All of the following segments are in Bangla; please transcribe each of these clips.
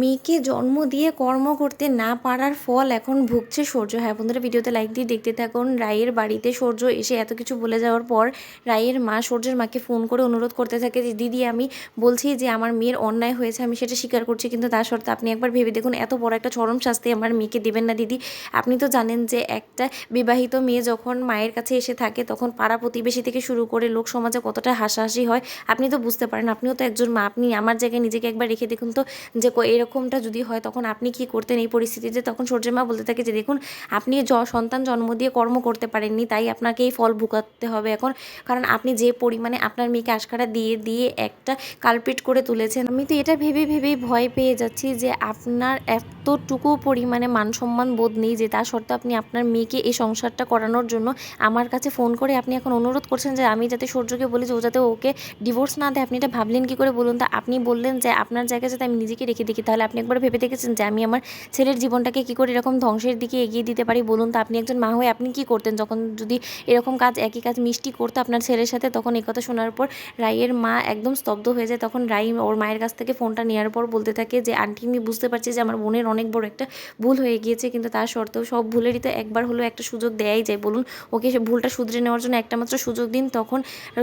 মেয়েকে জন্ম দিয়ে কর্ম করতে না পারার ফল এখন ভুগছে সূর্য। হ্যাঁ বন্ধুরা, ভিডিওতে লাইক দিয়ে দেখতে থাকুন। রায়ের বাড়িতে সূর্য এসে এত কিছু বলে যাওয়ার পর রায়ের মা সূর্যের মাকে ফোন করে অনুরোধ করতে থাকে যে দিদি, আমি বলছি যে আমার মেয়ের অন্যায় হয়েছে, আমি সেটা স্বীকার করছি, কিন্তু তার সত্ত্বেও আপনি একবার ভেবে দেখুন, এত বড় একটা চরম শাস্তি আমার মেয়েকে দেবেন না দিদি। আপনি তো জানেন যে একটা বিবাহিত মেয়ে যখন মায়ের কাছে এসে থাকে তখন পাড়া প্রতিবেশী থেকে শুরু করে লোক সমাজে কতটা হাসাহাসি হয় আপনি তো বুঝতে পারেন। আপনিও তো একজন মা, আপনি আমার জায়গায় নিজেকে একবার রেখে দেখুন তো, যে এরকমটা যদি হয় তখন আপনি কি করতেন এই পরিস্থিতিতে। তখন সূর্যের মা বলতে থাকে যে দেখুন, আপনি সন্তান জন্ম দিয়ে কর্ম করতে পারেননি, তাই আপনাকে এই ফল ভোগাতে হবে এখন। কারণ আপনি যে পরিমাণে আপনার মেয়েকে আশকারা দিয়ে দিয়ে একটা কালপিট করে তুলেছেন, আমি তো এটা ভেবে ভেবেই ভয় পেয়ে যাচ্ছি যে আপনার এতটুকু পরিমাণে মান সম্মান বোধ নেই যে তা সত্ত্বেও আপনি আপনার মেয়েকে এই সংসারটা করানোর জন্য আমার কাছে ফোন করে আপনি এখন অনুরোধ করছেন যে আমি যাতে সূর্যকে বলি যে ও যাতে ওকে ডিভোর্স না দেয়। আপনি এটা ভাবলেন কী করে বলুন তো? আপনি বললেন যে আপনার জায়গায় যাতে আমি নিজেকে রেখে দেখি, তাহলে আপনি একবার ভেবে দেখেছেন যে আমি আমার ছেলের জীবনটাকে কী করে এরকম ধ্বংসের দিকে এগিয়ে দিতে পারি বলুন তো? আপনি একজন মা হয়ে আপনি কী করতেন যখন যদি এরকম কাজ, একই কাজ মিষ্টি করতো আপনার ছেলের সাথে? তখন এই কথা শোনার পর রাইয়ের মা একদম স্তব্ধ হয়ে যায়। তখন রাই ওর মায়ের কাছ থেকে ফোনটা নেওয়ার পর বলতে থাকে যে আন্টি, আমি বুঝতে পারছি যে আমার বোনের অনেক বড় একটা ভুল হয়ে গিয়েছে, কিন্তু তার সত্ত্বেও সব ভুলেরই তো একবার হলেও একটা সুযোগ দেয়াই যায় বলুন। ওকে সে ভুলটা শুধরে নেওয়ার জন্য একটা মাত্র সুযোগ দিন। তখন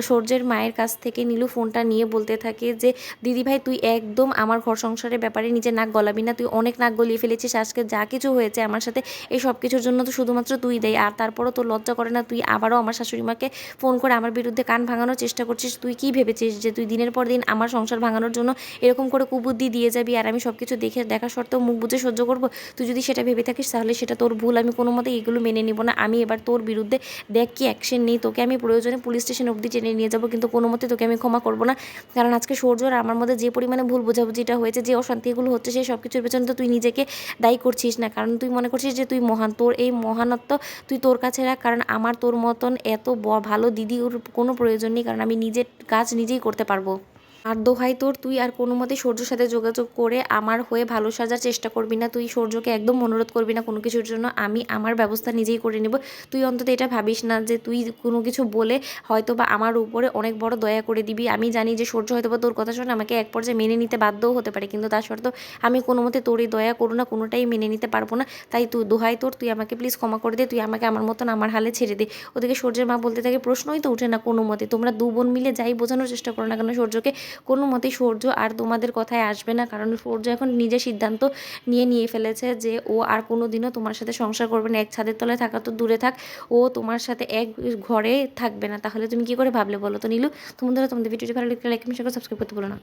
সূর্যের মায়ের কাছ থেকে নীলু ফোনটা নিয়ে বলতে থাকে যে দিদিভাই, তুই একদম আমার ঘর সংসারের ব্যাপারে নিজে নাক গলাবি না। তুই অনেক নাক গলিয়ে ফেলেছিস, আজকে যা কিছু হয়েছে আমার সাথে এই সব কিছুর জন্য তো শুধুমাত্র তুই দেয়। আর তারপরও তোর লজ্জা করে না? তুই আবারও আমার শাশুড়ি মাকে ফোন করে আমার বিরুদ্ধে কান ভাঙানোর চেষ্টা করছিস। তুই কি ভেবেছিস যে তুই দিনের পর দিন আমার সংসার ভাঙানোর জন্য এরকম করে কুবুদ্ধি দিয়ে যাবি আর আমি সব কিছু দেখা সত্ত্বেও মুখ বুজে সহ্য করব? তুই যদি সেটা ভেবে থাকিস তাহলে সেটা তোর ভুল। আমি কোনো মতেই এগুলো মেনে নিব না। আমি এবার তোর বিরুদ্ধে দেখ কি অ্যাকশন নেই। তোকে আমি প্রয়োজনে পুলিশ স্টেশন অবধি টেনে নিয়ে যাবো, কিন্তু কোনো মতে তোকে আমি ক্ষমা করবো না। কারণ আজকে সূর্য আর আমার মধ্যে যে পরিমাণে ভুল বোঝাবুঝিটা হয়েছে, যে অশান্তিগুলো হচ্ছে, সেই সব কিছুর পেছনে তো তুই নিজেকে দায়ী করছিস না। কারণ তুই মনে করছিস যে তুই মহান, তোর এই মহানত্ব তুই তোর কাছে রাখ। কারণ আমার তোর মতন এত ভালো দিদি ওর কোনো প্রয়োজন নেই, কারণ আমি নিজের কাজ নিজেই করতে পারবো। আর দোহাই তোর, তুই আর কোনো মতে সূর্যর সাথে যোগাযোগ করে আমার হয়ে ভালো সাজার চেষ্টা করবি না। তুই সূর্যকে একদম অনুরোধ করবি না কোনো কিছুর জন্য। আমি আমার ব্যবস্থা নিজেই করে নেব। তুই অন্তত এটা ভাবিস না যে তুই কোনো কিছু বলে হয়তো বা আমার উপরে অনেক বড় দয়া করে দিবি। আমি জানি যে সূর্য হয়তো বা তোর কথা শুনে আমাকে এক পর্যায়ে মেনে নিতে বাধ্যও হতে পারে, কিন্তু তার সত্ত্বেও আমি কোনো মতে তোর এই দয়া করুণা কোনোটাই মেনে নিতে পারবো না। তাই তুই দোহাই তোর, তুই আমাকে প্লিজ ক্ষমা করে দে। তুই আমাকে আমার মতন আমার হালে ছেড়ে দে। ওদিকে সূর্যের মা বলতে থাকে প্রশ্নই তো ওঠে না কোনো মতে। তোমরা দু বোন মিলে যাই বোঝানোর চেষ্টা করো না কেন সূর্যকে, কোনো মতেই সূর্য আর তোমাদের কথায় আসবে না। কারণ সূর্য এখন নিজের সিদ্ধান্ত নিয়ে ফেলেছে যে ও আর কোনো দিনও তোমার সাথে সংসার করবে না। এক ছাদের তলায় থাকা তো দূরে থাক, ও তোমার সাথে এক ঘরে থাকবে না। তাহলে তুমি কি করে ভাবলে বলো তো নীলু? তোমাদের ভিডিওটি ভালো লাগলে লাইক, কমেন্ট, শেয়ার, সাবস্ক্রাইব করতে বলো না।